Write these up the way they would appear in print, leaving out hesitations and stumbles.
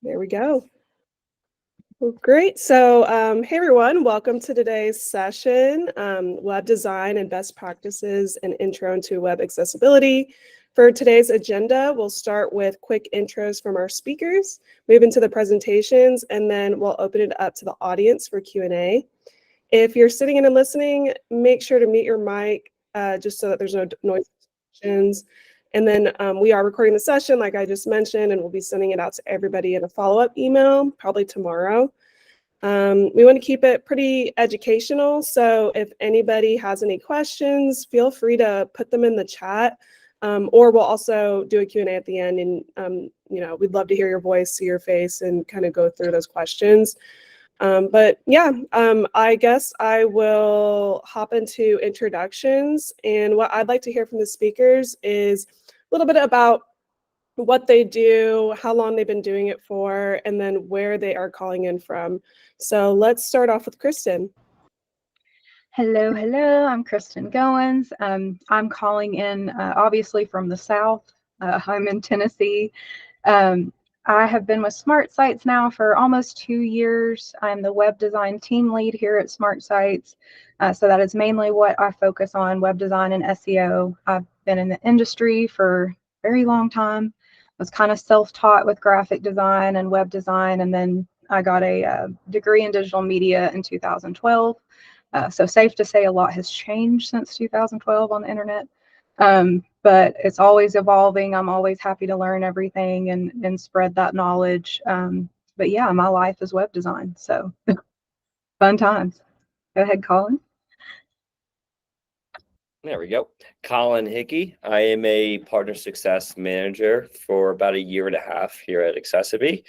There we go. Well, great. So, hey everyone, welcome to today's session, Web Design and Best Practices and Intro into Web Accessibility. For today's agenda, we'll start with quick intros from our speakers, move into the presentations, and then we'll open it up to the audience for Q&A. If you're sitting in and listening, make sure to mute your mic just so that there's no noise distractions. And then we are recording the session, like I just mentioned, and we'll be sending it out to everybody in a follow-up email, probably tomorrow. We want to keep it pretty educational, so if anybody has any questions, feel free to put them in the chat, or we'll also do a Q&A at the end, and we'd love to hear your voice, see your face, and kind of go through those questions. But yeah, I guess I will hop into introductions, and what I'd like to hear from the speakers is a little bit about what they do, how long they've been doing it for, and then where they are calling in from. So let's start off with Kristen. Hello, I'm Kristen Goins. I'm calling in obviously from the South. I'm in Tennessee. I have been with Smart Sites now for almost 2 years. I'm the web design team lead here at Smart Sites. So that is mainly what I focus on, web design and SEO. I've been in the industry for a very long time. I was kind of self-taught with graphic design and web design, and then I got a degree in digital media in 2012. So safe to say a lot has changed since 2012 on the internet. But it's always evolving. I'm always happy to learn everything and spread that knowledge. But yeah, my life is web design. So fun times. Go ahead, Colin. There we go. Colin Hickey. I am a partner success manager for about 1.5 years here at Accessibility.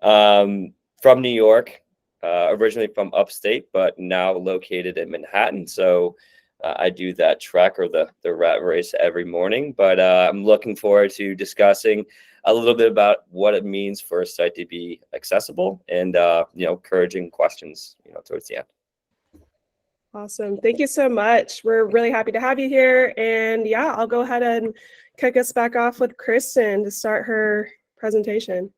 From New York, originally from upstate, but now located in Manhattan. So I do that trek or the rat race every morning. But I'm looking forward to discussing a little bit about what it means for a site to be accessible and encouraging questions towards the end. Awesome. Thank you so much. We're really happy to have you here. And yeah, I'll go ahead and kick us back off with Kristen to start her presentation.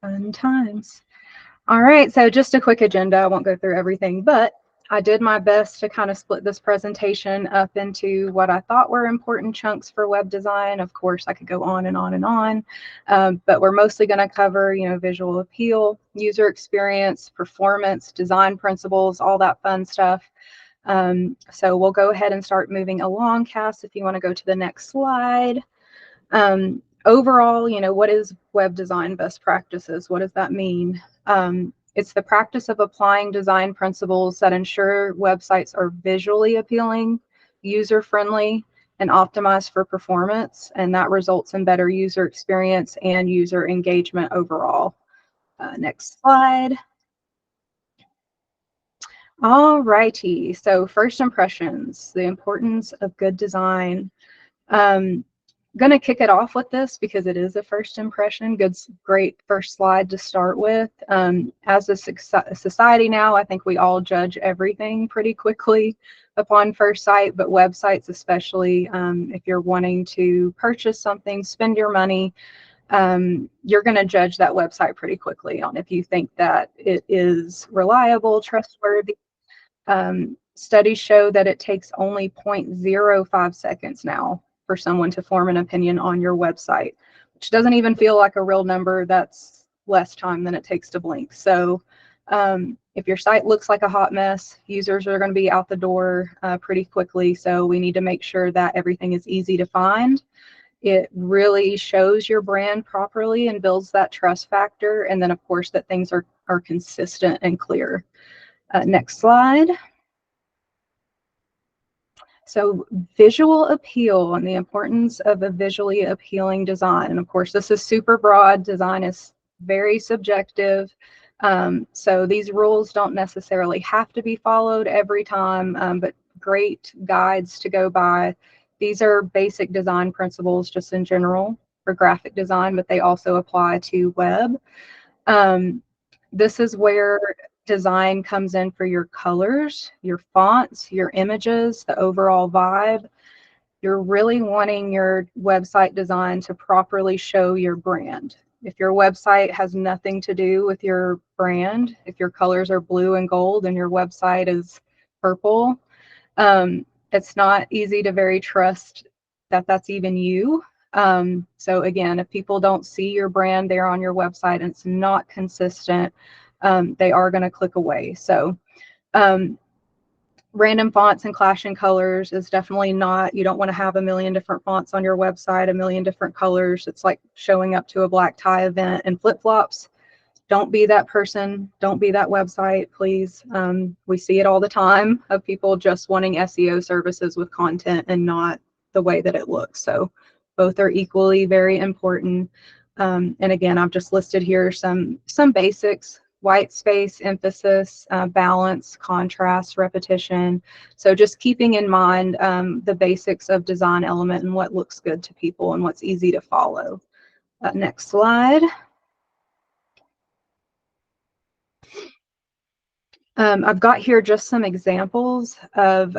Fun times. All right, so just a quick agenda. I won't go through everything, but I did my best to kind of split this presentation up into what I thought were important chunks for web design. Of course, I could go on and on and on, but we're mostly going to cover, visual appeal, user experience, performance, design principles, all that fun stuff. So we'll go ahead and start moving along. Cass, if you want to go to the next slide. Overall, what is web design best practices? What does that mean? It's the practice of applying design principles that ensure websites are visually appealing, user-friendly, and optimized for performance, and that results in better user experience and user engagement overall. Next slide. All righty, so first impressions, the importance of good design. Going to kick it off with this because it is a first impression. Great first slide to start with. As a society now, I think we all judge everything pretty quickly upon first sight, but websites especially, if you're wanting to purchase something, spend your money, you're going to judge that website pretty quickly on if you think that it is reliable, trustworthy. Studies show that it takes only 0.05 seconds now for someone to form an opinion on your website, which doesn't even feel like a real number. That's less time than it takes to blink. So if your site looks like a hot mess, users are going to be out the door pretty quickly. So we need to make sure that everything is easy to find. It really shows your brand properly and builds that trust factor. And then, of course, that things are consistent and clear. Next slide. So visual appeal and the importance of a visually appealing design. And of course, this is super broad. Design is very subjective. So these rules don't necessarily have to be followed every time, but great guides to go by. These are basic design principles just in general for graphic design, but they also apply to web. This is where design comes in for your colors, your fonts, your images, the overall vibe. You're really wanting your website design to properly show your brand. If your website has nothing to do with your brand, if your colors are blue and gold and your website is purple, it's not easy to very trust that that's even you. So again, if people don't see your brand there on your website and it's not consistent, they are going to click away. So random fonts and clashing colors is definitely not, you don't want to have a million different fonts on your website, a million different colors. It's like showing up to a black tie event in flip-flops. Don't be that person. Don't be that website, please. We see it all the time of people just wanting SEO services with content and not the way that it looks. So both are equally very important. And again, I've just listed here some basics: white space, emphasis, balance, contrast, repetition. So just keeping in mind the basics of design element and what looks good to people and what's easy to follow. Next slide. I've got here just some examples of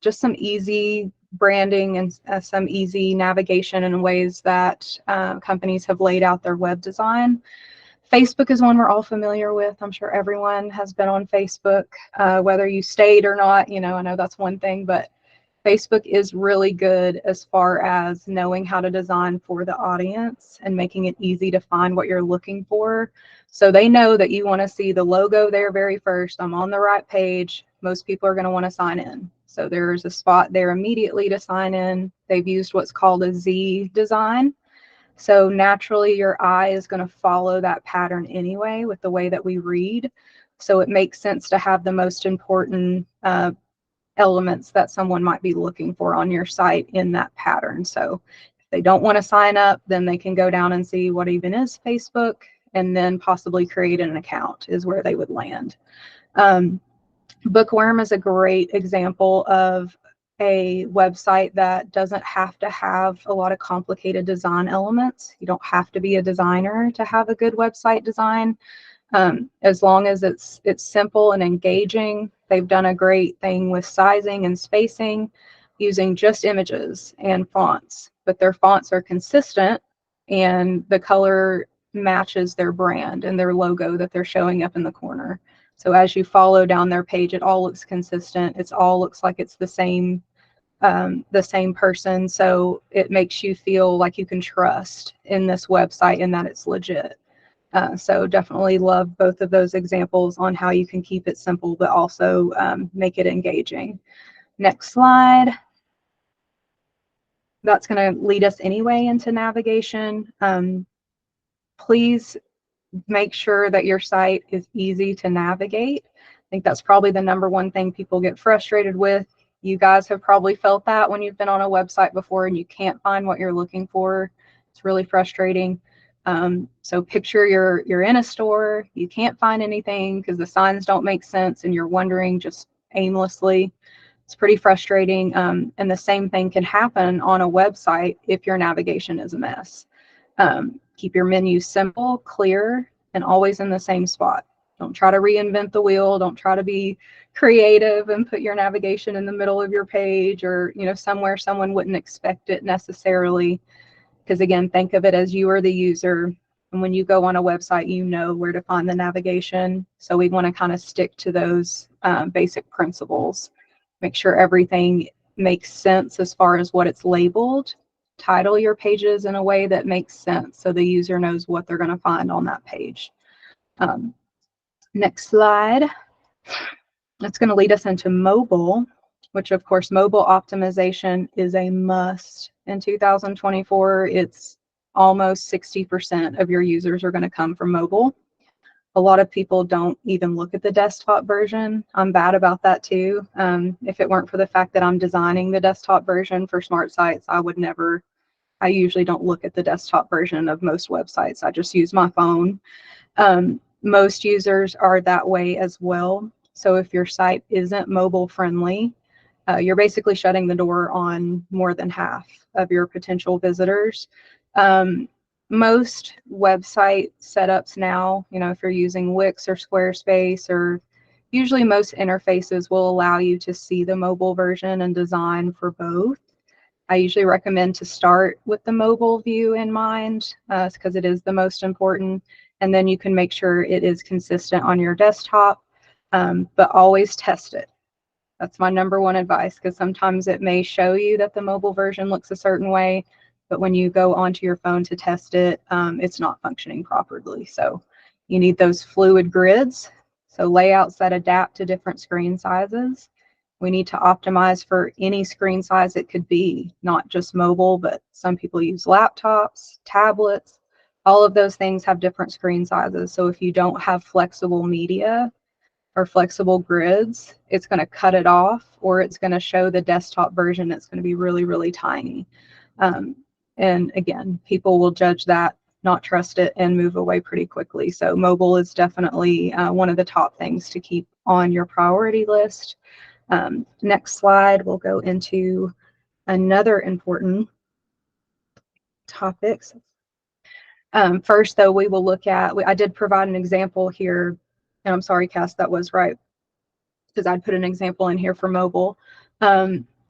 just some easy branding and some easy navigation in ways that companies have laid out their web design. Facebook is one we're all familiar with. I'm sure everyone has been on Facebook, whether you stayed or not. You know, I know that's one thing, but Facebook is really good as far as knowing how to design for the audience and making it easy to find what you're looking for. So they know that you want to see the logo there very first. I'm on the right page. Most people are going to want to sign in. So there's a spot there immediately to sign in. They've used what's called a Z design. So naturally, your eye is going to follow that pattern anyway with the way that we read. So it makes sense to have the most important elements that someone might be looking for on your site in that pattern. So if they don't want to sign up, then they can go down and see what even is Facebook, and then possibly create an account is where they would land. Bookworm is a great example of a website that doesn't have to have a lot of complicated design elements. You don't have to be a designer to have a good website design. As long as it's simple and engaging. They've done a great thing with sizing and spacing using just images and fonts, but their fonts are consistent and the color matches their brand and their logo that they're showing up in the corner. So as you follow down their page, it all looks consistent. It all looks like it's the same person. So it makes you feel like you can trust in this website and that it's legit. So definitely love both of those examples on how you can keep it simple, but also make it engaging. Next slide. That's going to lead us anyway into navigation. Please make sure that your site is easy to navigate. I think that's probably the #1 thing people get frustrated with. You guys have probably felt that when you've been on a website before and you can't find what you're looking for. It's really frustrating. So picture you're in a store, you can't find anything because the signs don't make sense and you're wandering just aimlessly. It's pretty frustrating. And the same thing can happen on a website if your navigation is a mess. Keep your menu simple, clear, and always in the same spot. Don't try to reinvent the wheel. Don't try to be creative and put your navigation in the middle of your page or, you know, somewhere someone wouldn't expect it necessarily. Because again, think of it as you are the user. And when you go on a website, you know where to find the navigation. So we want to kind of stick to those basic principles. Make sure everything makes sense as far as what it's labeled. Title your pages in a way that makes sense so the user knows what they're going to find on that page. Next slide. That's going to lead us into mobile, which of course mobile optimization is a must. In 2024, it's almost 60% of your users are going to come from mobile. A lot of people don't even look at the desktop version. I'm bad about that too. If it weren't for the fact that I'm designing the desktop version for Smart Sites, I usually don't look at the desktop version of most websites. I just use my phone. Most users are that way as well. So if your site isn't mobile friendly, you're basically shutting the door on more than half of your potential visitors. Most website setups now, you know, if you're using Wix or Squarespace, or usually most interfaces will allow you to see the mobile version and design for both. I usually recommend to start with the mobile view in mind because it is the most important, and then you can make sure it is consistent on your desktop, but always test it. That's my number one advice, because sometimes it may show you that the mobile version looks a certain way, but when you go onto your phone to test it, it's not functioning properly. So you need those fluid grids, so layouts that adapt to different screen sizes. We need to optimize for any screen size it could be, not just mobile, but some people use laptops, tablets. All of those things have different screen sizes. So if you don't have flexible media or flexible grids, it's going to cut it off, or it's going to show the desktop version that's going to be really, really tiny. And again, people will judge that, not trust it, and move away pretty quickly. So mobile is definitely one of the top things to keep on your priority list. Next slide, we'll go into another important topics. First, though, we will look at, I did provide an example here, and I'm sorry, Cass, that was right, because I'd put an example in here for mobile.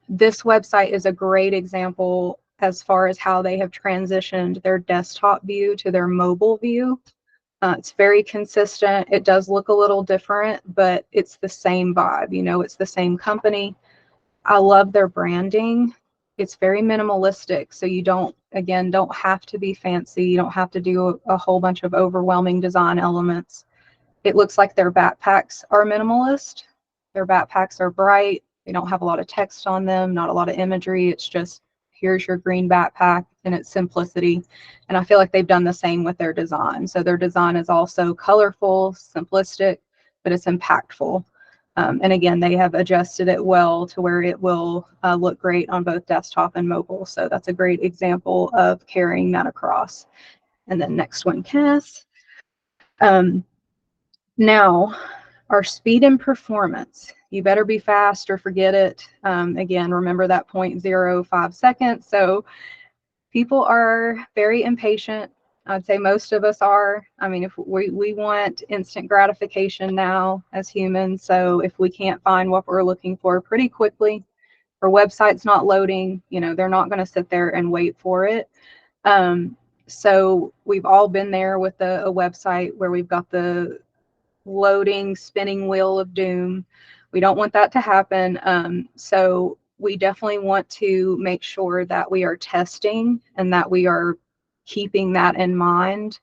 This website is a great example as far as how they have transitioned their desktop view to their mobile view. It's very consistent. It does look a little different, but it's the same vibe. You know, it's the same company. I love their branding. It's very minimalistic, so you don't have to be fancy. You don't have to do a whole bunch of overwhelming design elements. It looks like their backpacks are minimalist. Their backpacks are bright. They don't have a lot of text on them, not a lot of imagery. It's just, here's your green backpack, and its simplicity. And I feel like they've done the same with their design. So their design is also colorful, simplistic, but it's impactful. And again, they have adjusted it well to where it will look great on both desktop and mobile. So that's a great example of carrying that across. And then next one, Cass. Now, our speed and performance. You better be fast or forget it. Again, remember that 0.05 seconds. So people are very impatient. I'd say most of us are. I mean, if we want instant gratification now as humans. So if we can't find what we're looking for pretty quickly, or website's not loading, you know, they're not going to sit there and wait for it. So we've all been there with a website where we've got the loading spinning wheel of doom. We don't want that to happen. So we definitely want to make sure that we are testing and that we are keeping that in mind,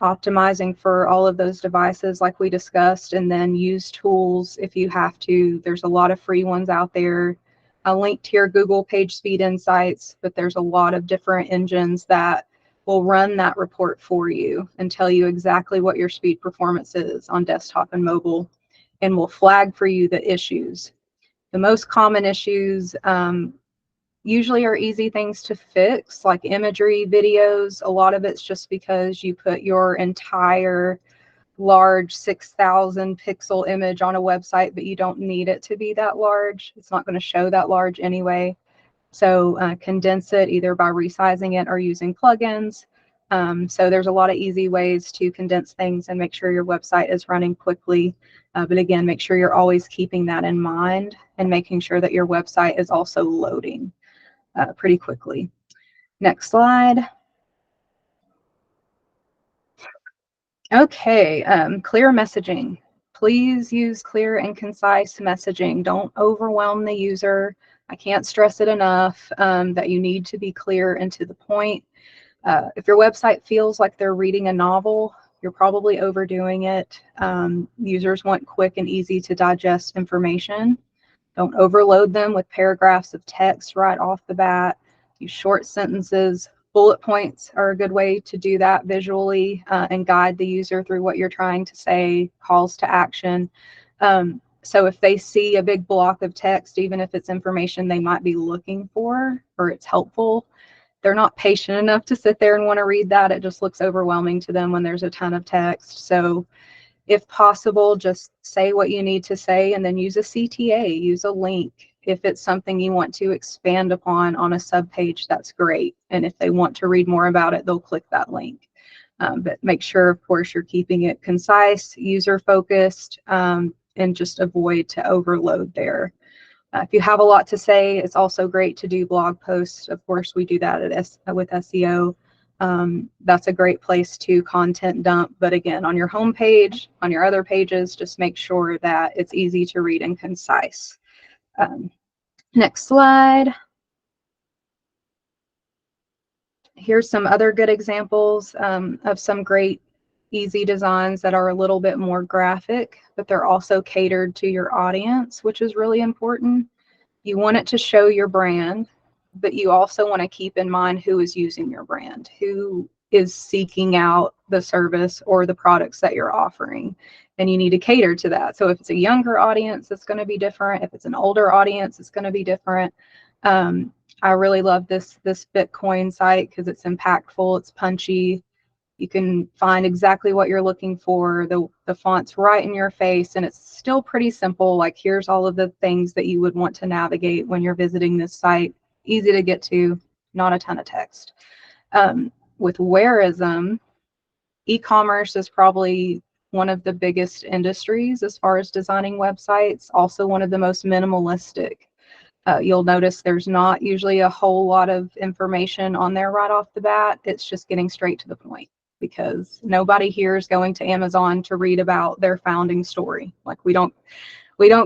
optimizing for all of those devices like we discussed, and then use tools if you have to. There's a lot of free ones out there. I'll link to your Google PageSpeed Insights, but there's a lot of different engines that will run that report for you and tell you exactly what your speed performance is on desktop and mobile, and will flag for you the issues. The most common issues usually are easy things to fix, like imagery, videos. A lot of it's just because you put your entire large 6,000 pixel image on a website, but you don't need it to be that large. It's not going to show that large anyway. So condense it either by resizing it or using plugins. So there's a lot of easy ways to condense things and make sure your website is running quickly. But again, make sure you're always keeping that in mind and making sure that your website is also loading pretty quickly. Next slide. Okay, clear messaging. Please use clear and concise messaging. Don't overwhelm the user. I can't stress it enough that you need to be clear and to the point. If your website feels like they're reading a novel, you're probably overdoing it. Users want quick and easy to digest information. Don't overload them with paragraphs of text right off the bat. Use short sentences. Bullet points are a good way to do that visually and guide the user through what you're trying to say, calls to action. So if they see a big block of text, even if it's information they might be looking for or it's helpful, they're not patient enough to sit there and want to read that. It just looks overwhelming to them when there's a ton of text. So if possible, just say what you need to say and then use a CTA, use a link. If it's something you want to expand upon on a subpage, that's great. And if they want to read more about it, they'll click that link. But make sure, of course, you're keeping it concise, user-focused, and just avoid to overload there. If you have a lot to say, it's also great to do blog posts. Of course, we do that with SEO. That's a great place to content dump. But again, on your homepage, on your other pages, just make sure that it's easy to read and concise. Next slide. Here's some other good examples of some great easy designs that are a little bit more graphic, but they're also catered to your audience, which is really important. You want it to show your brand, but you also want to keep in mind who is using your brand, who is seeking out the service or the products that you're offering. And you need to cater to that. So if it's a younger audience, it's going to be different. If it's an older audience, it's going to be different. I really love this Bitcoin site because it's impactful, it's punchy. You can find exactly what you're looking for. The font's right in your face, and it's still pretty simple. Like, here's all of the things that you would want to navigate when you're visiting this site. Easy to get to, not a ton of text. With Whereism, e-commerce is probably one of the biggest industries as far as designing websites, also one of the most minimalistic. You'll notice there's not usually a whole lot of information on there right off the bat. It's just getting straight to the point, because nobody here is going to Amazon to read about their founding story. Like, we don't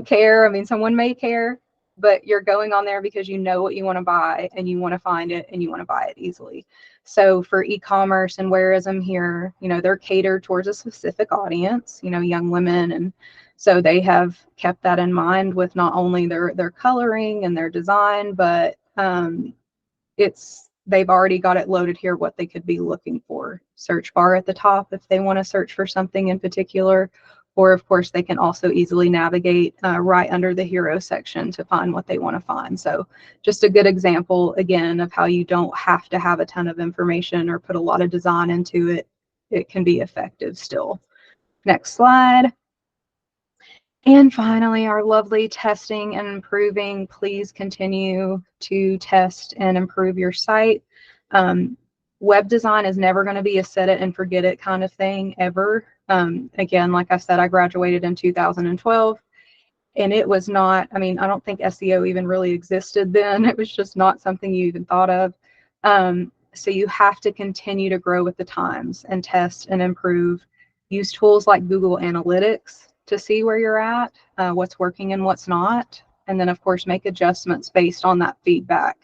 care. I mean, someone may care, but you're going on there because you know what you want to buy and you want to find it and you want to buy it easily. So for e-commerce and Whereism here, they're catered towards a specific audience, young women. And so they have kept that in mind with not only their coloring and their design, but they've already got it loaded here what they could be looking for. Search bar at the top if they want to search for something in particular, or of course they can also easily navigate right under the hero section to find what they want to find. So just a good example again of how you don't have to have a ton of information or put a lot of design into it. It can be effective still. Next slide. And finally, our lovely testing and improving. Please continue to test and improve your site. Web design is never going to be a set it and forget it kind of thing ever. Again, like I said, I graduated in 2012, and it was not, I don't think SEO even really existed then. It was just not something you even thought of. So you have to continue to grow with the times and test and improve. Use tools like Google Analytics to see where you're at, what's working and what's not. And then of course, make adjustments based on that feedback.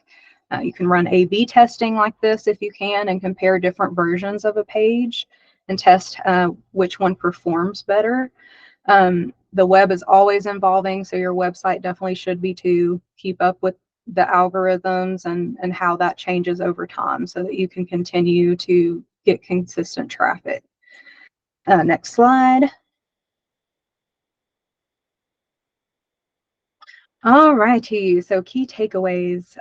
You can run A/B testing like this if you can, and compare different versions of a page and test which one performs better. The web is always evolving, so your website definitely should be to keep up with the algorithms and how that changes over time so that you can continue to get consistent traffic. Next slide. All righty, so key takeaways.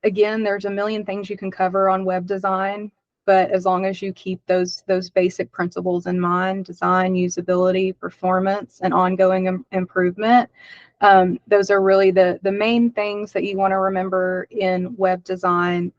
Again, there's a million things you can cover on web design, but as long as you keep those basic principles in mind: design, usability, performance, and ongoing improvement. Those are really the main things that you want to remember in web design.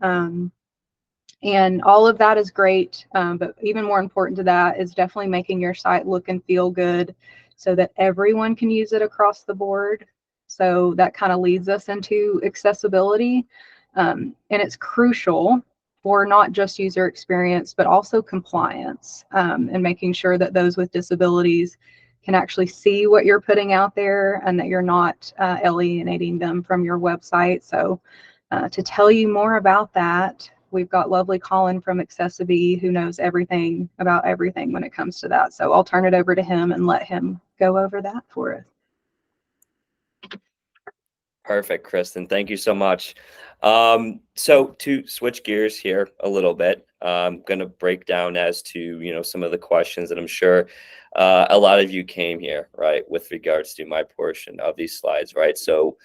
And all of that is great, but even more important to that is definitely making your site look and feel good so that everyone can use it across the board. So that kind of leads us into accessibility. And it's crucial for not just user experience, but also compliance, and making sure that those with disabilities can actually see what you're putting out there and that you're not alienating them from your website. So to tell you more about that, we've got lovely Colin from Accessibee who knows everything about everything when it comes to that. So I'll turn it over to him and let him go over that for us. Perfect, Kristen. Thank you so much. So to switch gears here a little bit, I'm going to break down as to, some of the questions that I'm sure a lot of you came here, right, with regards to my portion of these slides, right? So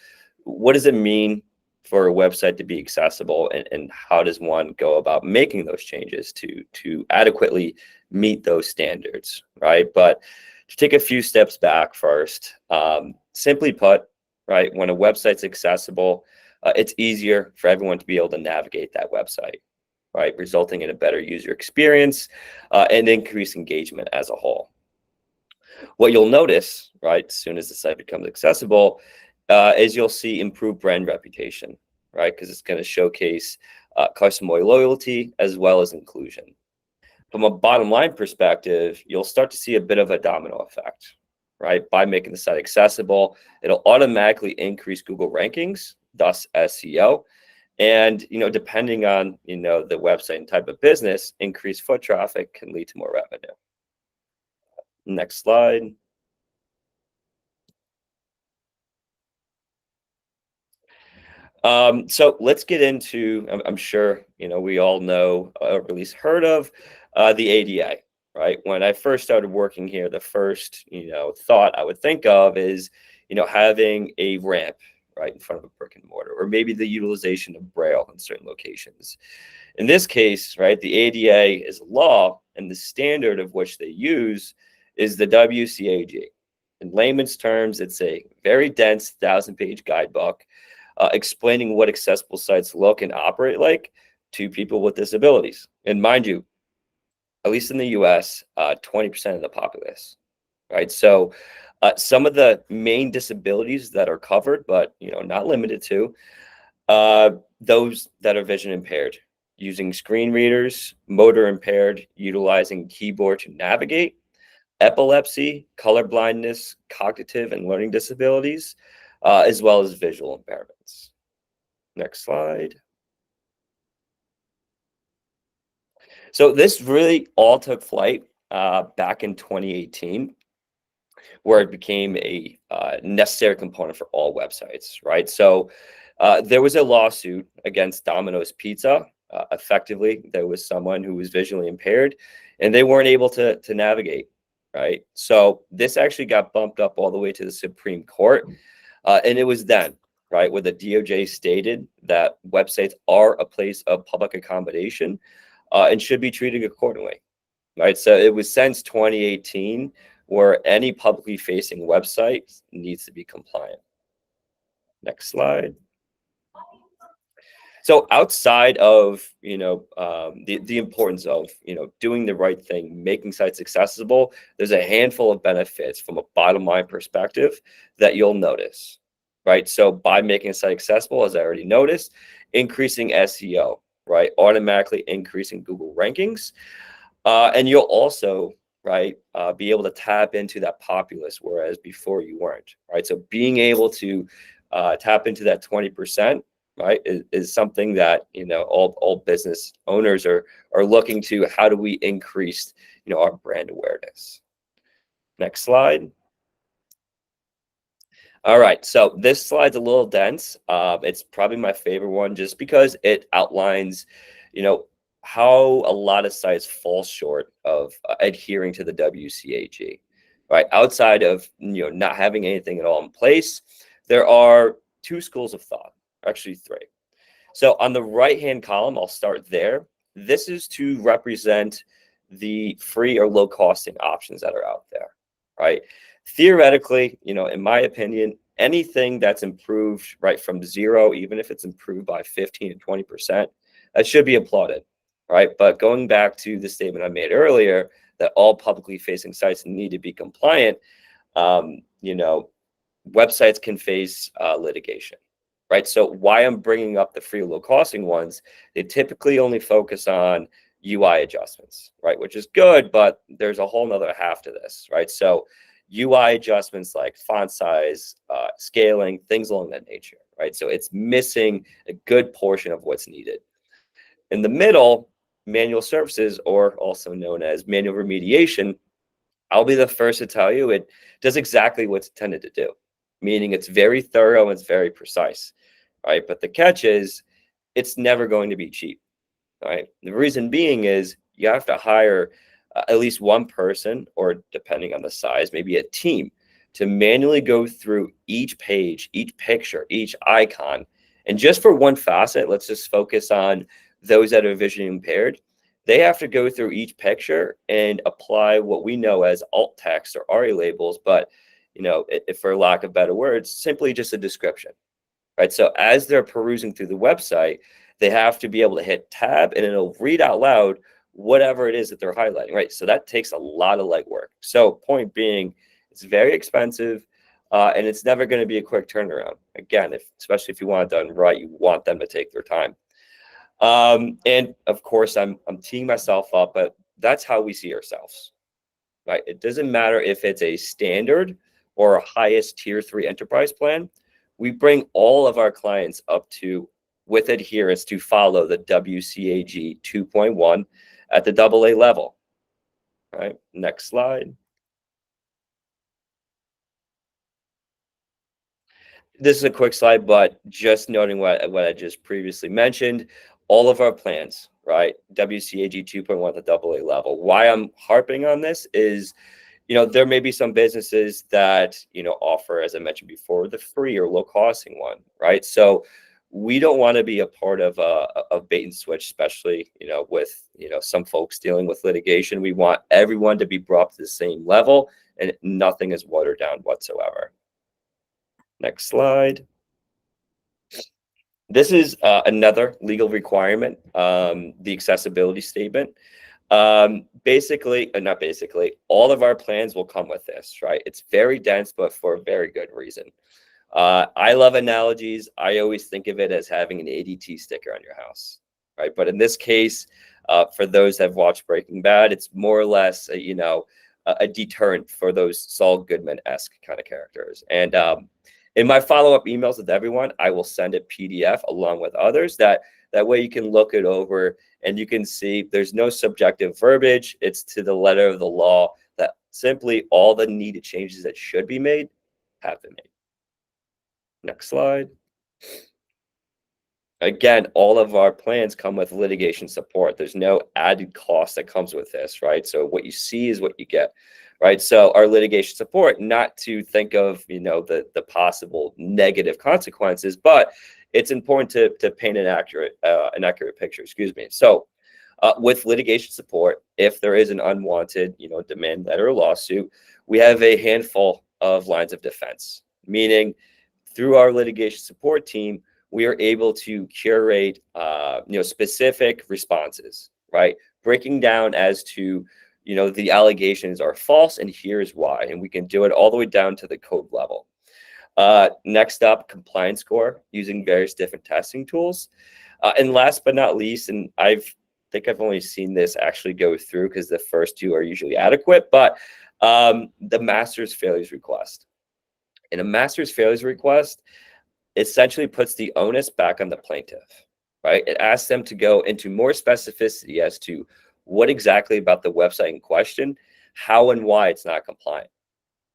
what does it mean for a website to be accessible, and how does one go about making those changes to adequately meet those standards, right? But to take a few steps back first, simply put, right, when a website's accessible, it's easier for everyone to be able to navigate that website, right, resulting in a better user experience and increased engagement as a whole. What you'll notice, right, as soon as the site becomes accessible, is you'll see improved brand reputation, right? Because it's going to showcase customer loyalty as well as inclusion. From a bottom line perspective, you'll start to see a bit of a domino effect, right? By making the site accessible, it'll automatically increase Google rankings, thus SEO. And, depending on, the website and type of business, increased foot traffic can lead to more revenue. Next slide. So let's get into, I'm sure, we all know, or at least heard of the ADA, right? When I first started working here, the first, thought I would think of is, having a ramp right in front of a brick and mortar, or maybe the utilization of Braille in certain locations. In this case, right, the ADA is a law, and the standard of which they use is the WCAG. In layman's terms, it's a very dense 1,000-page guidebook explaining what accessible sites look and operate like to people with disabilities. And mind you, at least in the US, 20% of the populace, right? So some of the main disabilities that are covered, but not limited to, those that are vision impaired, using screen readers, motor impaired, utilizing keyboard to navigate, epilepsy, color blindness, cognitive and learning disabilities, as well as visual impairments. Next slide. So this really all took flight back in 2018, where it became a necessary component for all websites, right? So there was a lawsuit against Domino's Pizza. Effectively, there was someone who was visually impaired, and they weren't able to navigate, right? So this actually got bumped up all the way to the Supreme Court, and it was then, right, where the DOJ stated that websites are a place of public accommodation and should be treated accordingly, right? So it was since 2018 where any publicly facing website needs to be compliant. Next slide. So outside of, the importance of, doing the right thing, making sites accessible, there's a handful of benefits from a bottom line perspective that you'll notice, right? So by making a site accessible, as I already noticed, increasing SEO, right? Automatically increasing Google rankings. And you'll also, right, be able to tap into that populace, whereas before you weren't, right? So being able to tap into that 20%, right, is something that, all business owners are looking to. How do we increase, our brand awareness? Next slide. All right, so this slide's a little dense. It's probably my favorite one just because it outlines, how a lot of sites fall short of adhering to the WCAG, right? Outside of, not having anything at all in place, there are two schools of thought, actually three. So on the right-hand column, I'll start there. This is to represent the free or low costing options that are out there, right? Theoretically, in my opinion, anything that's improved right from zero, even if it's improved by 15 to 20%, that should be applauded, right? But going back to the statement I made earlier that all publicly facing sites need to be compliant, websites can face litigation, right? So why I'm bringing up the free low costing ones, they typically only focus on UI adjustments, right? Which is good, but there's a whole nother half to this, right? So UI adjustments like font size, scaling, things along that nature, right? So it's missing a good portion of what's needed. In the middle, manual services, or also known as manual remediation, I'll be the first to tell you it does exactly what's intended to do, meaning it's very thorough and it's very precise, right? But the catch is it's never going to be cheap, right? The reason being is you have to hire at least one person, or depending on the size, maybe a team, to manually go through each page, each picture, each icon. And just for one facet, let's just focus on those that are visually impaired. They have to go through each picture and apply what we know as alt text or ARI labels, but if for lack of better words, simply just a description, right? So as they're perusing through the website, they have to be able to hit tab and it'll read out loud whatever it is that they're highlighting, right? So that takes a lot of legwork. So point being, It's very expensive, and it's never going to be a quick turnaround. Again, especially if you want it done right, you want them to take their time. And of course, I'm teeing myself up, but that's how we see ourselves, right? It doesn't matter if it's a standard or a highest tier 3 enterprise plan. We bring all of our clients up to, with adherence, to follow the WCAG 2.1 at the AA level. All right, next slide. This is a quick slide, but just noting what I just previously mentioned, all of our plans, right? WCAG 2.1 at the AA level. Why I'm harping on this is, there may be some businesses that, offer, as I mentioned before, the free or low costing one, right? So we don't want to be a part of a bait and switch, especially, with, some folks dealing with litigation. We want everyone to be brought to the same level and nothing is watered down whatsoever. Next slide. This is another legal requirement, the accessibility statement. Not basically, all of our plans will come with this, right? It's very dense, but for a very good reason. I love analogies. I always think of it as having an ADT sticker on your house, right? But in this case, for those that have watched Breaking Bad, it's more or less, a deterrent for those Saul Goodman-esque kind of characters. And in my follow-up emails with everyone, I will send a PDF along with others. That way you can look it over and you can see there's no subjective verbiage. It's to the letter of the law that simply all the needed changes that should be made have been made. Next slide. Again, all of our plans come with litigation support. There's no added cost that comes with this, right? So what you see is what you get, right? So our litigation support, not to think of, the possible negative consequences, but it's important to paint an accurate picture, excuse me. So with litigation support, if there is an unwanted, demand letter or lawsuit, we have a handful of lines of defense, meaning through our litigation support team, we are able to curate, specific responses, right? Breaking down as to, the allegations are false and here's why. And we can do it all the way down to the code level. Next up, compliance score using various different testing tools. And last but not least, and I think I've only seen this actually go through because the first two are usually adequate, but the master's failures request. In a master's failures request, essentially puts the onus back on the plaintiff, right? It asks them to go into more specificity as to what exactly about the website in question, how and why it's not compliant,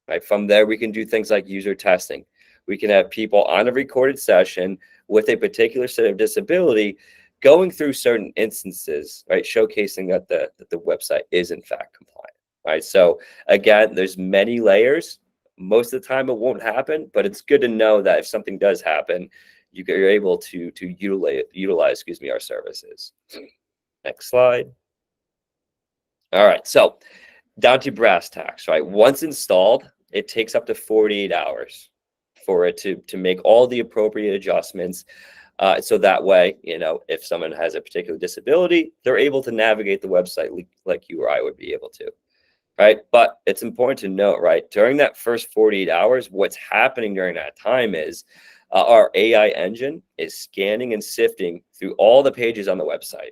right? From there, we can do things like user testing. We can have people on a recorded session with a particular set of disability going through certain instances, right? Showcasing that the website is in fact compliant, right? So again, there's many layers. Most of the time it won't happen, but it's good to know that if something does happen, you're able to utilize our services. Next slide. All right, so down to brass tacks, right? Once installed, it takes up to 48 hours for it to make all the appropriate adjustments. So that way, if someone has a particular disability, they're able to navigate the website like you or I would be able to. Right. But it's important to note, right, during that first 48 hours, what's happening during that time is our AI engine is scanning and sifting through all the pages on the website.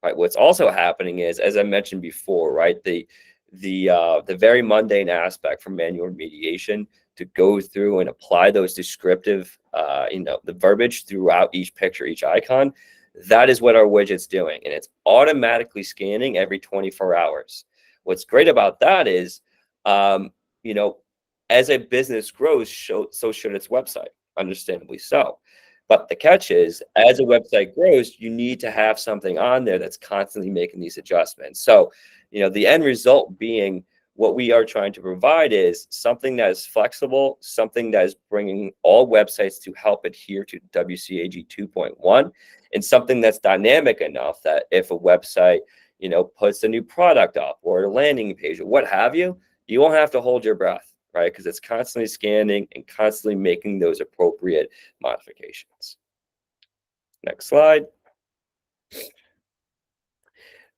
Right. What's also happening is, as I mentioned before, right, the very mundane aspect from manual remediation to go through and apply those descriptive, the verbiage throughout each picture, each icon. That is what our widget's doing. And it's automatically scanning every 24 hours. What's great about that is, as a business grows, so should its website, understandably so. But the catch is, as a website grows, you need to have something on there that's constantly making these adjustments. So, the end result being what we are trying to provide is something that is flexible, something that is bringing all websites to help adhere to WCAG 2.1, and something that's dynamic enough that if a website puts a new product up or a landing page or what have you, you won't have to hold your breath, right? Because it's constantly scanning and constantly making those appropriate modifications. Next slide.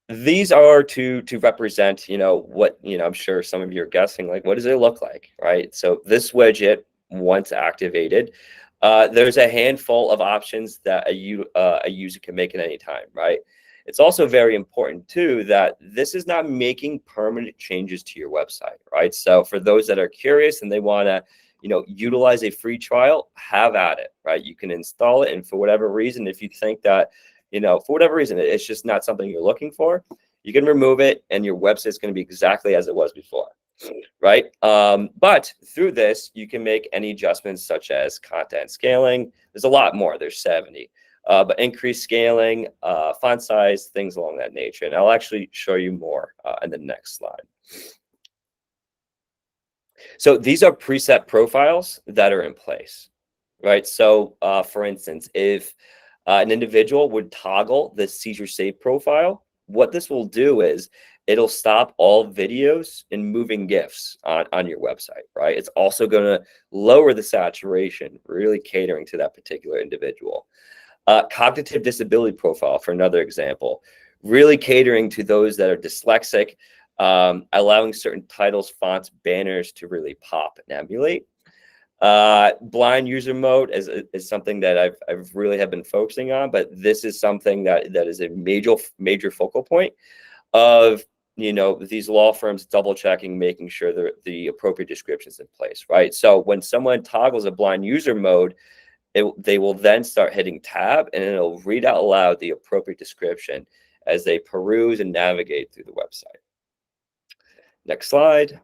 these are to represent, what, I'm sure some of you are guessing, like, what does it look like, right? So this widget, once activated, there's a handful of options that a user can make at any time, right? It's also very important too that this is not making permanent changes to your website, right? So for those that are curious and they want to, utilize a free trial, have at it, right? You can install it, and for whatever reason, if you think that, for whatever reason, it's just not something you're looking for, you can remove it, and your website's going to be exactly as it was before, right? But through this, you can make any adjustments such as content scaling. There's a lot more. There's 70. But increased scaling, font size, things along that nature. And I'll actually show you more in the next slide. So these are preset profiles that are in place, right? So for instance, if an individual would toggle the seizure safe profile, what this will do is it'll stop all videos and moving GIFs on your website, right? It's also going to lower the saturation, really catering to that particular individual. Cognitive disability profile, for another example, really catering to those that are dyslexic, allowing certain titles, fonts, banners to really pop and emulate. Blind user mode is something that I've really have been focusing on, but this is something that is a major focal point of these law firms double checking, making sure that the appropriate description is in place, right? So when someone toggles a blind user mode, they will then start hitting tab, and it'll read out loud the appropriate description as they peruse and navigate through the website. Next slide.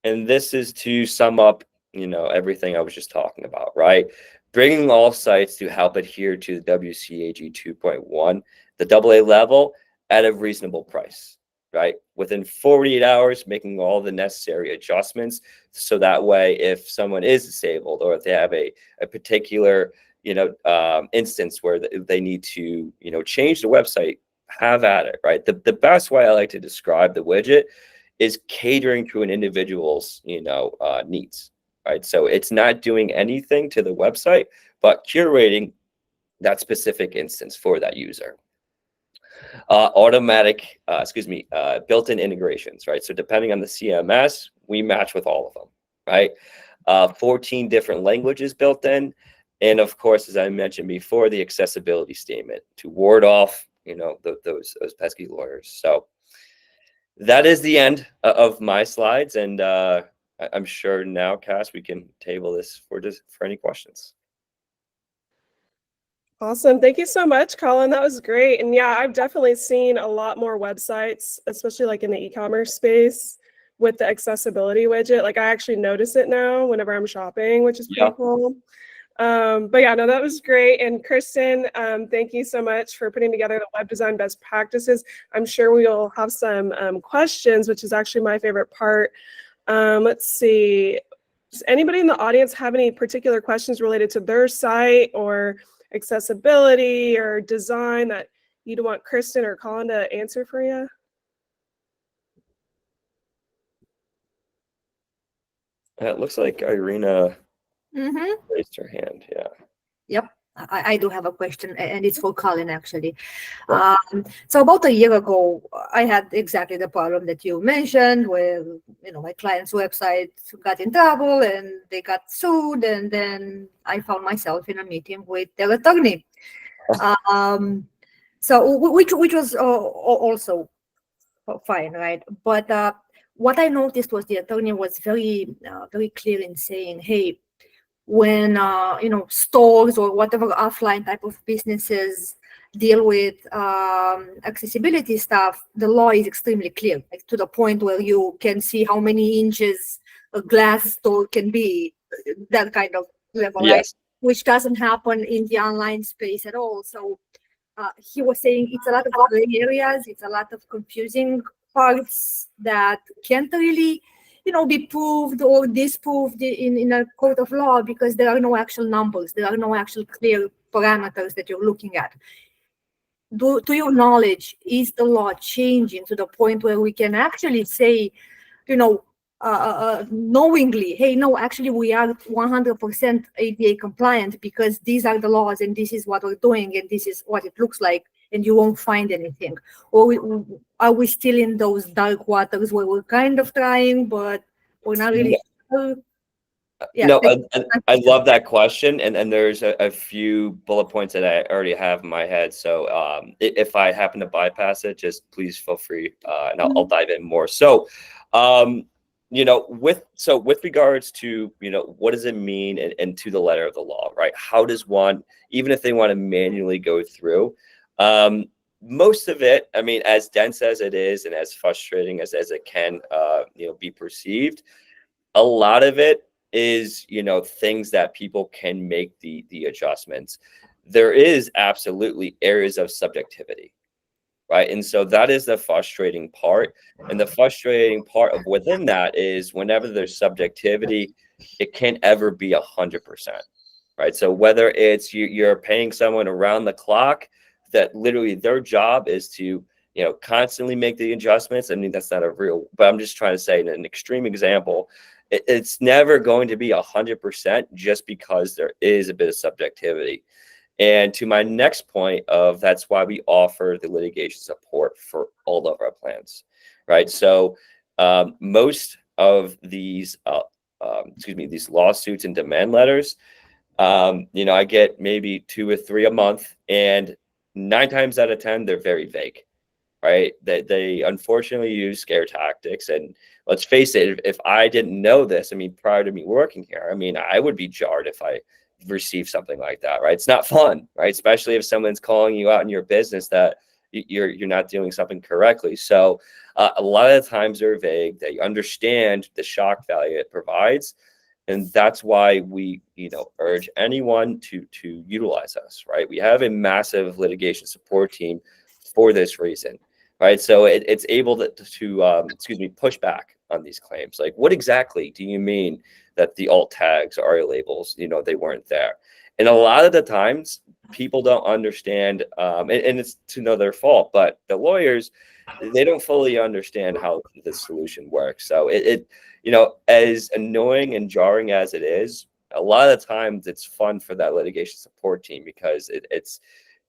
And this is to sum up, everything I was just talking about, right? Bringing all sites to help adhere to the WCAG 2.1, the AA level, at a reasonable price, right? Within 48 hours, making all the necessary adjustments, so that way, if someone is disabled or if they have a particular, instance where they need to, change the website, have at it, right? The best way I like to describe the widget is catering to an individual's, needs, right? So it's not doing anything to the website, but curating that specific instance for that user. Automatic, built-in integrations, right? So depending on the CMS, we match with all of them, right? 14 different languages built in. And of course, as I mentioned before, the accessibility statement to ward off, those pesky lawyers. So that is the end of my slides. And I'm sure now, Cass, we can table this for any questions. Awesome. Thank you so much, Colin. That was great. And yeah, I've definitely seen a lot more websites, especially like in the e-commerce space with the accessibility widget. Like I actually notice it now whenever I'm shopping, which is pretty cool. But yeah, no, that was great. And Kristen, thank you so much for putting together the web design best practices. I'm sure we'll have some questions, which is actually my favorite part. Let's see. Does anybody in the audience have any particular questions related to their site or accessibility or design that you'd want Kristen or Colin to answer for you? It looks like Irina raised her hand. Yeah. Yep. I do have a question, and it's for Colin, actually. So about a year ago, I had exactly the problem that you mentioned, where my client's website got in trouble and they got sued, and then I found myself in a meeting with their attorney. So which was also fine, right? But what I noticed was the attorney was very clear in saying, hey, when stores or whatever offline type of businesses deal with accessibility stuff, the law is extremely clear, like to the point where you can see how many inches a glass store can be, that kind of level, Yes. right? Which doesn't happen in the online space at all. So he was saying it's a lot of gray areas, it's a lot of confusing parts that can't really be proved or disproved in a court of law because there are no actual numbers, there are no actual clear parameters that you're looking at. To your knowledge, is the law changing to the point where we can actually say, knowingly, hey, no, actually we are 100% ADA compliant because these are the laws and this is what we're doing and this is what it looks like, and you won't find anything? Or are we still in those dark waters where we're kind of trying, but we're not really sure? Yeah, No, I love that question, and there's a few bullet points that I already have in my head. So if I happen to bypass it, just please feel free, and I'll dive in more. So, with regards to what does it mean, and to the letter of the law, right? How does one, even if they want to manually go through, most of it, I mean, as dense as it is, and as frustrating as it can, be perceived, a lot of it is things that people can make the adjustments. There is absolutely areas of subjectivity, right? And so that is the frustrating part, and the frustrating part of within that is whenever there's subjectivity, it can't ever be 100%, right? So whether it's you're paying someone around the clock that literally their job is to constantly make the adjustments. I mean, that's not a real, but I'm just trying to say in an extreme example, it's never going to be 100% just because there is a bit of subjectivity. And to my next point of that's why we offer the litigation support for all of our plans, right? So most of these, these lawsuits and demand letters, I get maybe 2 or 3 a month, and 9 times out of 10, they're very vague. Right? They unfortunately use scare tactics. And let's face it, if I didn't know this, I mean, prior to me working here, I mean, I would be jarred if I received something like that, right? It's not fun, right? Especially if someone's calling you out in your business that you're not doing something correctly. So a lot of the times they're vague. They understand the shock value it provides. And that's why we, urge anyone to utilize us, right? We have a massive litigation support team for this reason. Right, so it's able to push back on these claims. Like, what exactly do you mean that the alt tags, ARIA labels, they weren't there? And a lot of the times, people don't understand, and it's to know their fault. But the lawyers, they don't fully understand how the solution works. So as annoying and jarring as it is, a lot of the times it's fun for that litigation support team because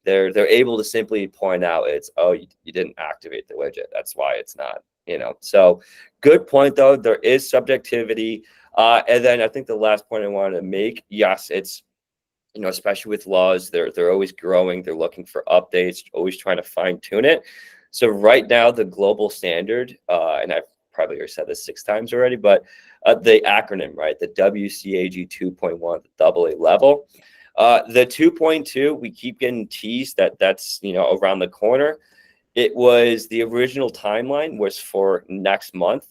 they're able to simply point out you didn't activate the widget. That's why it's not, So good point though. There is subjectivity. And then I think the last point I wanted to make, yes, it's, especially with laws, they're always growing. They're looking for updates, always trying to fine tune it. So right now the global standard, and I've probably already said this 6 times already, but the acronym, right? The WCAG 2.1, the AA level. The 2.2, we keep getting teased that's around the corner. It was the original timeline was for next month,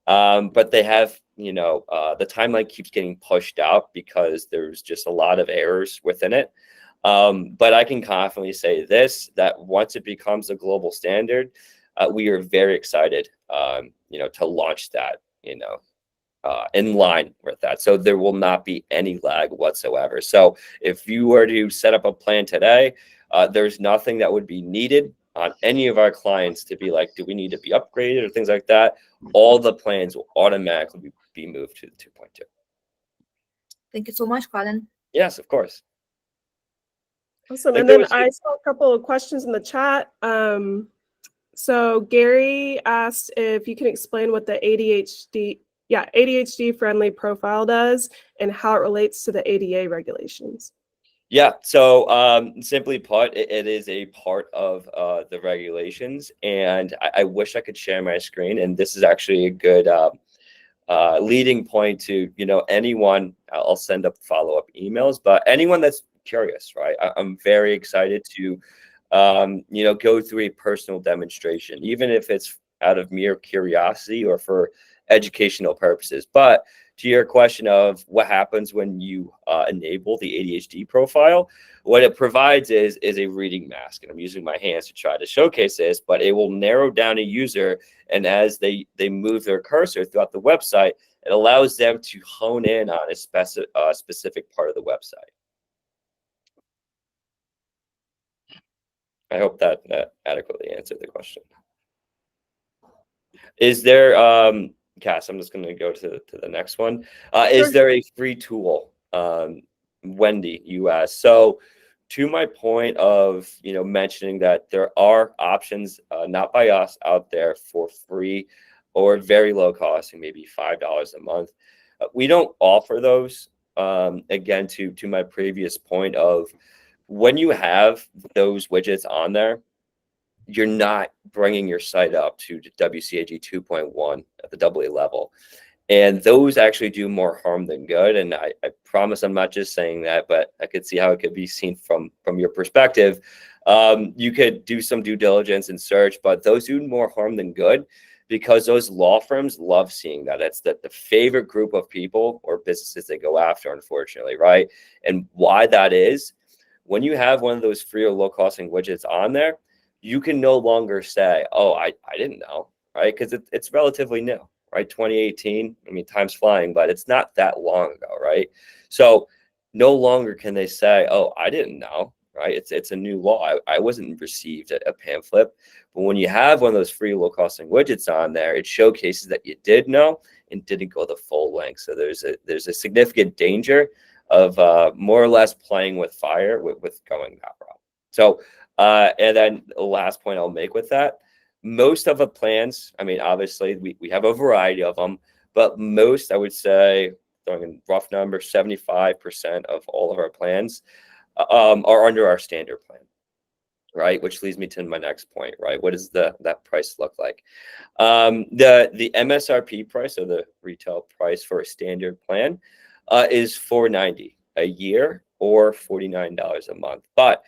but they have the timeline keeps getting pushed out because there's just a lot of errors within it. But I can confidently say this, that once it becomes a global standard, we are very excited to launch that in line with that. So there will not be any lag whatsoever. So if you were to set up a plan today, there's nothing that would be needed on any of our clients to be like, do we need to be upgraded or things like that? All the plans will automatically be moved to the 2.2. Thank you so much, Colin. Yes, of course. Awesome. And then I saw a couple of questions in the chat. So Gary asked if you can explain what the ADHD friendly profile does and how it relates to the ADA regulations. Yeah, so simply put, it is a part of the regulations, and I wish I could share my screen, and this is actually a good leading point to anyone. I'll send up follow-up emails, but anyone that's curious, right? I'm very excited to go through a personal demonstration, even if it's out of mere curiosity or for educational purposes. But to your question of what happens when you enable the ADHD profile, what it provides is a reading mask. And I'm using my hands to try to showcase this, but it will narrow down a user. And as they move their cursor throughout the website, it allows them to hone in on a specific part of the website. I hope that adequately answered the question. Is there, Cass, I'm just going to go to the next one. Is there a free tool? Wendy, you asked. So to my point of, mentioning that there are options, not by us, out there for free or very low cost, maybe $5 a month. We don't offer those. Again, to my previous point of, when you have those widgets on there, you're not bringing your site up to WCAG 2.1 at the AA level. And those actually do more harm than good. And I promise I'm not just saying that, but I could see how it could be seen from your perspective. You could do some due diligence and search, but those do more harm than good, because those law firms love seeing that. That's the favorite group of people or businesses they go after, unfortunately, right? And why that is, when you have one of those free or low costing widgets on there, you can no longer say, oh, I didn't know, right? Because it's relatively new, right? 2018, time's flying, but it's not that long ago, right? So no longer can they say, oh, I didn't know, right? It's a new law. I wasn't received a pamphlet. But when you have one of those free low costing widgets on there, it showcases that you did know and didn't go the full length. So there's a significant danger of more or less playing with fire with going that route. So and then the last point I'll make with that, most of the plans, obviously we have a variety of them, but most, I would say, throwing in rough numbers, 75% of all of our plans are under our standard plan, right? Which leads me to my next point, right? What does that price look like? The MSRP price, or the retail price for a standard plan, is $490 a year or $49 a month. But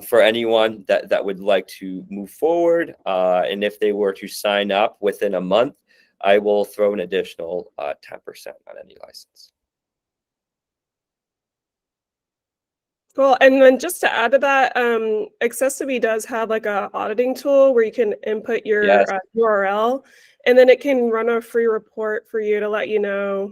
for anyone that would like to move forward, and if they were to sign up within a month, I will throw an additional 10% on any license. Cool. And then just to add to that, Accessibility does have like a auditing tool where you can input your Yes. URL, and then it can run a free report for you to let you know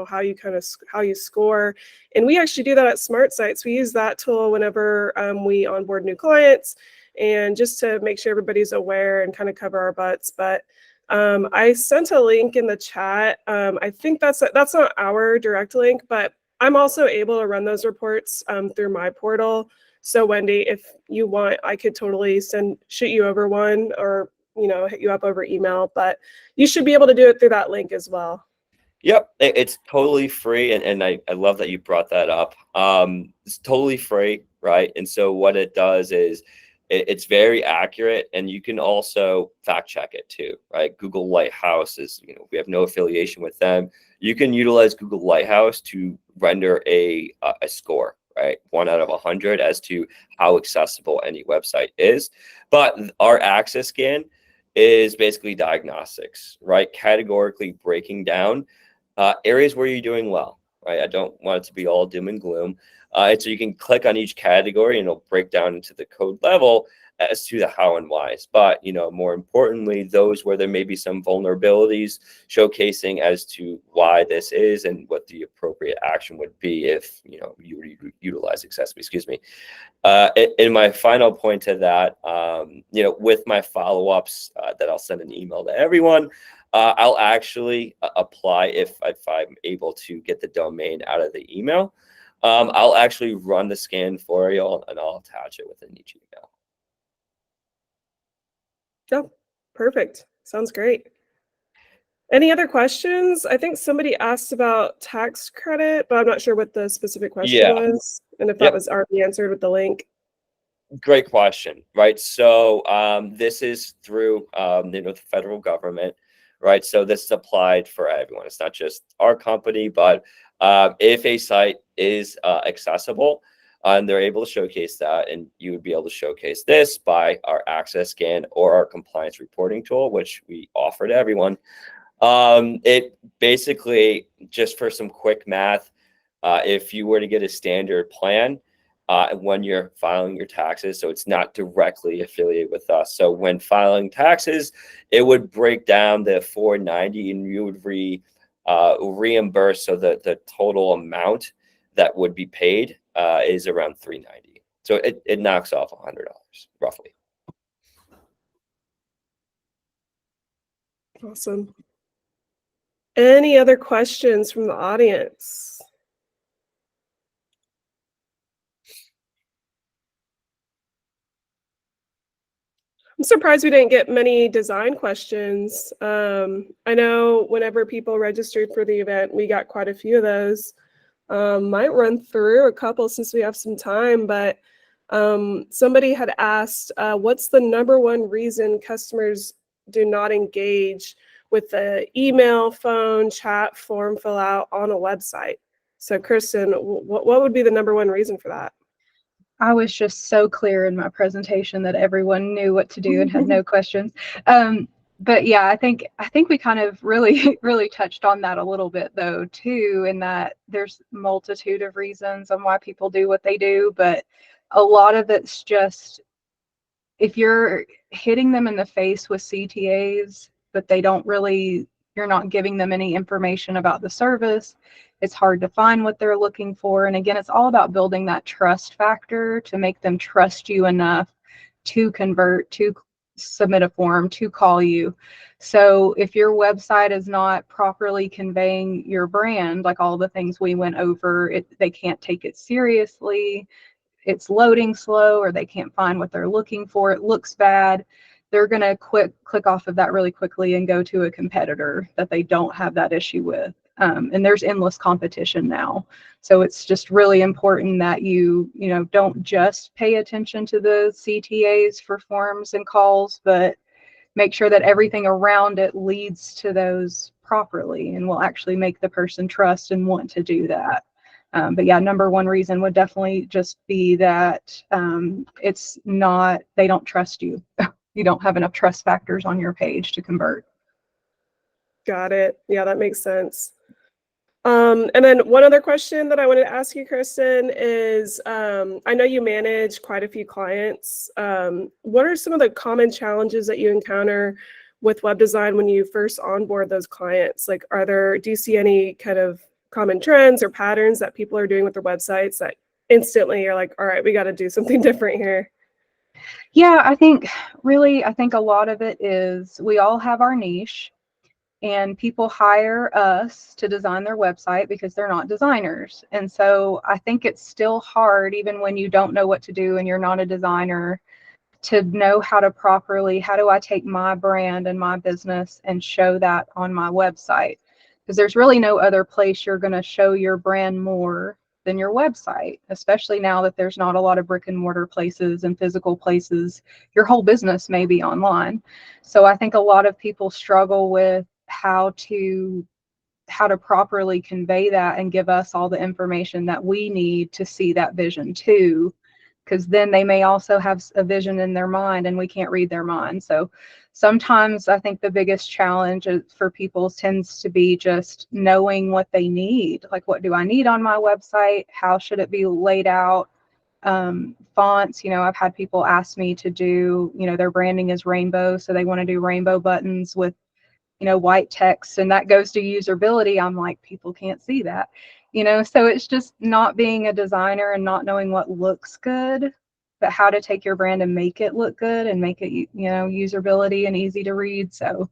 how you score. And we actually do that at Smart Sites. We use that tool whenever we onboard new clients, and just to make sure everybody's aware and kind of cover our butts. But I sent a link in the chat. I think that's not our direct link, but I'm also able to run those reports through my portal. So Wendy, if you want, I could totally shoot you over one, or hit you up over email, but you should be able to do it through that link as well. Yep, it's totally free, and I love that you brought that up. It's totally free, right? And so what it does is it's very accurate, and you can also fact check it too, right? Google Lighthouse is, we have no affiliation with them. You can utilize Google Lighthouse to render a score, right? 1 out of 100 as to how accessible any website is. But our Access Scan is basically diagnostics, right? Categorically breaking down areas where you're doing well, right? I don't want it to be all doom and gloom. And so you can click on each category and it'll break down into the code level as to the how and whys. But, more importantly, those where there may be some vulnerabilities, showcasing as to why this is and what the appropriate action would be if, you were to utilize Accessibility, excuse me. And my final point to that, with my follow-ups that I'll send an email to everyone, I'll actually apply if I'm able to get the domain out of the email. I'll actually run the scan for you, and I'll attach it within each email. Oh, perfect. Sounds great. Any other questions? I think somebody asked about tax credit, but I'm not sure what the specific question was, and if that was already answered with the link. Great question, right? So this is through the federal government, right? So this is applied for everyone. It's not just our company, but if a site is accessible and they're able to showcase that, and you would be able to showcase this by our Access Scan or our compliance reporting tool, which we offer to everyone. It basically, just for some quick math, if you were to get a standard plan, when you're filing your taxes, so it's not directly affiliated with us. So when filing taxes, it would break down the $490, and you would reimburse. So the total amount that would be paid is around $390. So it knocks off $100 roughly. Awesome. Any other questions from the audience? I'm surprised we didn't get many design questions. I know whenever people registered for the event, we got quite a few of those. Might run through a couple since we have some time, but somebody had asked, what's the number one reason customers do not engage with the email, phone, chat, form fill out on a website? So Kristen, what would be the number one reason for that? I was just so clear in my presentation that everyone knew what to do and had no questions. But yeah, I think we kind of really touched on that a little bit though too, in that there's multitude of reasons on why people do what they do, but a lot of it's just if you're hitting them in the face with CTAs, but you're not giving them any information about the service, it's hard to find what they're looking for. And again, it's all about building that trust factor to make them trust you enough to convert, to submit a form, to call you. So if your website is not properly conveying your brand, like all the things we went over, they can't take it seriously, it's loading slow, or they can't find what they're looking for, it looks bad, they're going to click off of that really quickly and go to a competitor that they don't have that issue with. And there's endless competition now. So it's just really important that you don't just pay attention to the CTAs for forms and calls, but make sure that everything around it leads to those properly and will actually make the person trust and want to do that. But yeah, number one reason would definitely just be that they don't trust you. You don't have enough trust factors on your page to convert. Got it. Yeah, that makes sense. And then one other question that I wanted to ask you, Kristen, is I know you manage quite a few clients. What are some of the common challenges that you encounter with web design when you first onboard those clients? Like, do you see any kind of common trends or patterns that people are doing with their websites that instantly you're like, all right, we got to do something different here? Yeah, I think a lot of it is we all have our niche. And people hire us to design their website because they're not designers. And so I think it's still hard, even when you don't know what to do and you're not a designer, to know how do I take my brand and my business and show that on my website? Because there's really no other place you're going to show your brand more than your website, especially now that there's not a lot of brick and mortar places and physical places. Your whole business may be online. So I think a lot of people struggle with how to properly convey that and give us all the information that we need to see that vision too, because then they may also have a vision in their mind and we can't read their mind. So sometimes I think the biggest challenge for people tends to be just knowing what they need. Like, what do I need on my website? How should it be laid out? Fonts, I've had people ask me to do, their branding is rainbow, so they want to do rainbow buttons with white text, and that goes to usability. I'm like, people can't see that, so it's just not being a designer and not knowing what looks good, but how to take your brand and make it look good and make it, usability and easy to read. So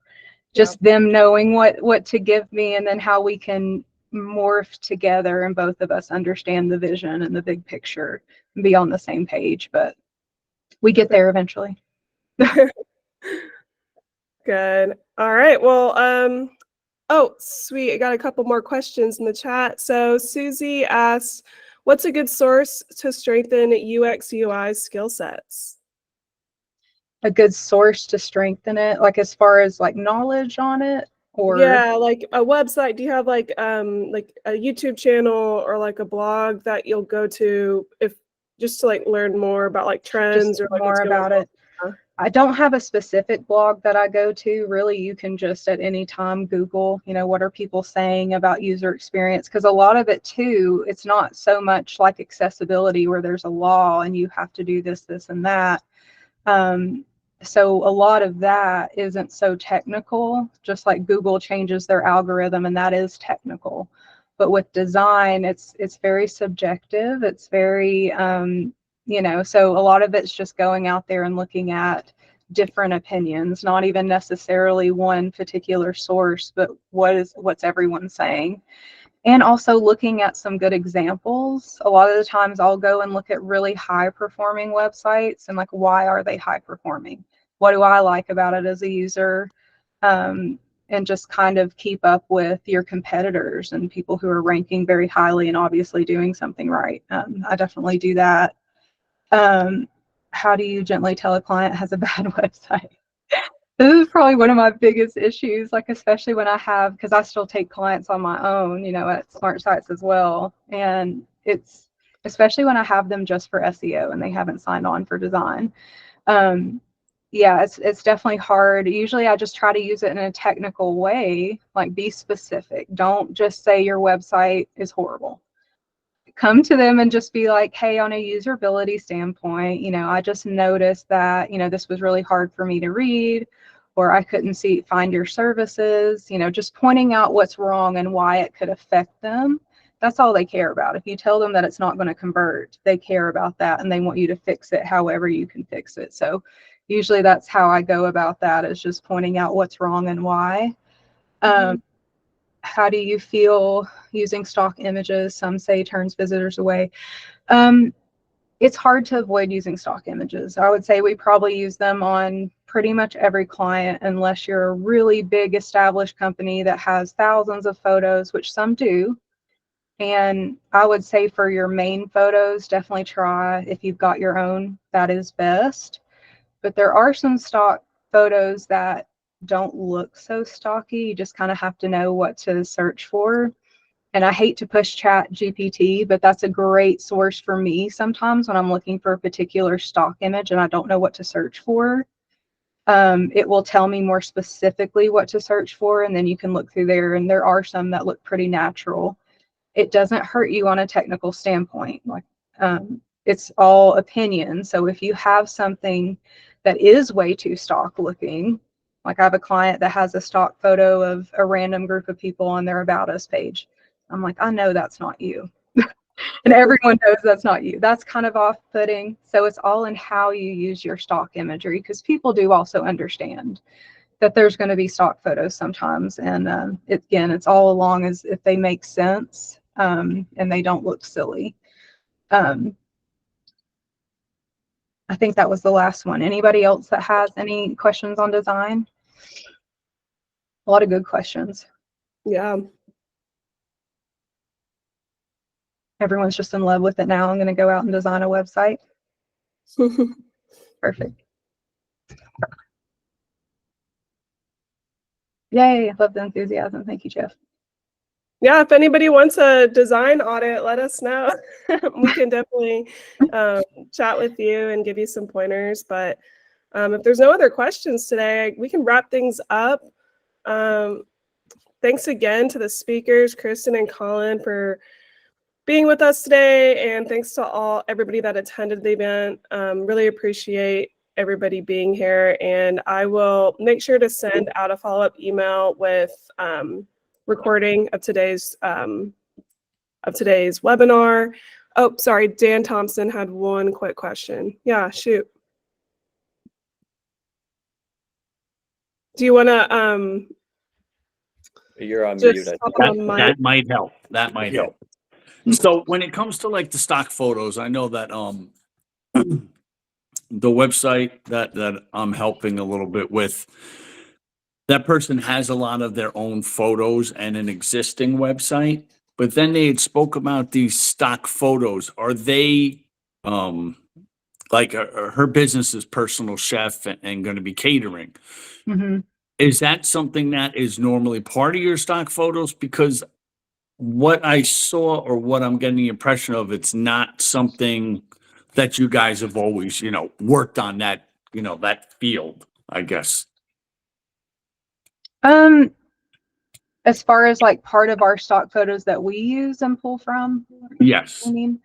just them knowing what to give me, and then how we can morph together and both of us understand the vision and the big picture and be on the same page. But we get there eventually. Good. All right. Well, oh, sweet. I got a couple more questions in the chat. So Susie asks, what's a good source to strengthen UX UI skill sets? A good source to strengthen it, like as far as like knowledge on it, or yeah, like a website. Do you have like a YouTube channel or like a blog that you'll go to just to like learn more about like trends or like more about it? I don't have a specific blog that I go to. Really, you can just at any time Google, what are people saying about user experience? Because a lot of it too, it's not so much like accessibility where there's a law and you have to do this, this, and that. So a lot of that isn't so technical, just like Google changes their algorithm and that is technical. But with design, it's very subjective. It's very, so a lot of it's just going out there and looking at different opinions, not even necessarily one particular source, but what's everyone saying. And also looking at some good examples. A lot of the times I'll go and look at really high performing websites and like, why are they high performing? what do I like about it as a user, and just kind of keep up with your competitors and people who are ranking very highly and obviously doing something right. I definitely do that. How do you gently tell a client has a bad website? This is probably one of my biggest issues, like especially when I have, because I still take clients on my own, at Smart Sites as well. And it's especially when I have them just for SEO and they haven't signed on for design. Yeah, it's definitely hard. Usually I just try to use it in a technical way, like be specific. Don't just say your website is horrible. Come to them and just be like, hey, on a usability standpoint, I just noticed that, this was really hard for me to read, or I couldn't find your services, just pointing out what's wrong and why it could affect them. That's all they care about. If you tell them that it's not going to convert, they care about that and they want you to fix it however you can fix it. So usually that's how I go about that, is just pointing out what's wrong and why. How do you feel using stock images? Some say turns visitors away. It's hard to avoid using stock images. I would say we probably use them on pretty much every client, unless you're a really big established company that has thousands of photos, which some do. And I would say for your main photos, definitely try, if you've got your own, that is best. But there are some stock photos that don't look so stocky. You just kind of have to know what to search for. And I hate to push ChatGPT, but that's a great source for me sometimes when I'm looking for a particular stock image and I don't know what to search for. It will tell me more specifically what to search for, and then you can look through there, and there are some that look pretty natural. It doesn't hurt you on a technical standpoint. Like, it's all opinion. So if you have something that is way too stock looking, like I have a client that has a stock photo of a random group of people on their About Us page. I'm like, I know that's not you. And everyone knows that's not you. That's kind of off-putting. So it's all in how you use your stock imagery, because people do also understand that there's going to be stock photos sometimes. And it's all along as if they make sense, and they don't look silly. I think that was the last one. Anybody else that has any questions on design? A lot of good questions. Yeah. Everyone's just in love with it now. I'm going to go out and design a website. Perfect. Yay, love the enthusiasm. Thank you, Jeff. Yeah, if anybody wants a design audit, let us know. We can definitely chat with you and give you some pointers. But if there's no other questions today, we can wrap things up. Thanks again to the speakers, Kristen and Colin, for being with us today. And thanks to everybody that attended the event. Really appreciate everybody being here. And I will make sure to send out a follow-up email with recording of today's webinar. Oh, sorry, Dan Thompson had one quick question. Yeah, shoot. Do you want to You're on just mute. I hop think. on mic? That might help. That might help. So when it comes to like the stock photos, I know that the website that I'm helping a little bit with, that person has a lot of their own photos and an existing website, but then they had spoke about these stock photos. Are they like her business is personal chef and going to be catering? Mm-hmm. Is that something that is normally part of your stock photos? Because what I saw, or what I'm getting the impression of, it's not something that you guys have always, worked on that, that field, I guess. As far as like part of our stock photos that we use and pull from, Yes. I mean,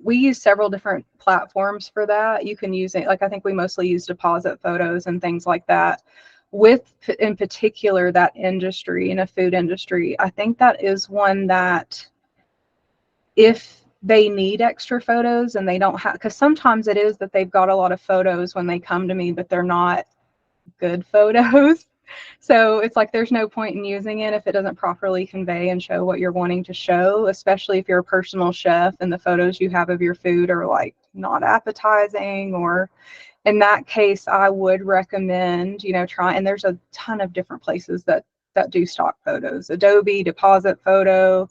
we use several different platforms for that. You can use it, like I think we mostly use deposit photos and things like that. With, in particular, that industry, in a food industry, I think that is one that if they need extra photos and they don't have, because sometimes it is that they've got a lot of photos when they come to me, but they're not good photos. So it's like there's no point in using it if it doesn't properly convey and show what you're wanting to show, especially if you're a personal chef and the photos you have of your food are like not appetizing, or in that case, I would recommend, you know, try, and there's a ton of different places that do stock photos. Adobe, Deposit Photo,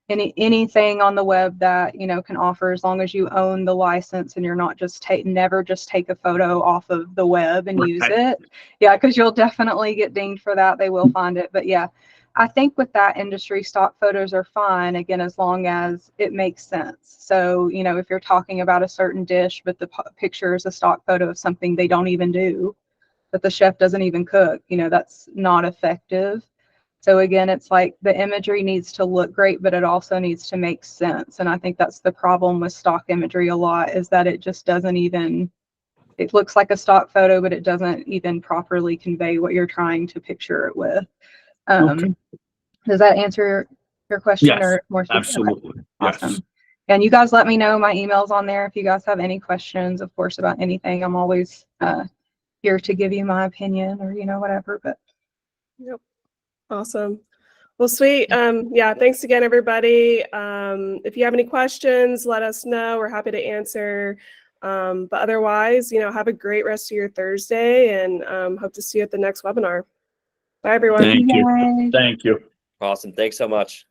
anything on the web that, you know, can offer, as long as you own the license and you're not just never just take a photo off of the web and use Right. it. Yeah, because you'll definitely get dinged for that. They will find it. But yeah, I think with that industry, stock photos are fine, again, as long as it makes sense. So, you know, if you're talking about a certain dish, but the picture is a stock photo of something they don't even do, that the chef doesn't even cook, you know, that's not effective. So again, it's like the imagery needs to look great, but it also needs to make sense. And I think that's the problem with stock imagery a lot, is that it just doesn't even, it looks like a stock photo, but it doesn't even properly convey what you're trying to picture it with. Okay. Does that answer your question? Yes, Or more specific? Okay, absolutely. Yes. awesome. And you guys let me know, my email's on there if you guys have any questions, of course, about anything. I'm always here to give you my opinion, or, you know, whatever. But Yep. Awesome. Well, sweet. Yeah, thanks again, everybody. If you have any questions, let us know. We're happy to answer. But otherwise, you know, have a great rest of your Thursday, and hope to see you at the next webinar. Bye, everyone. Thank you. guys. Thank you. Awesome. Thanks so much.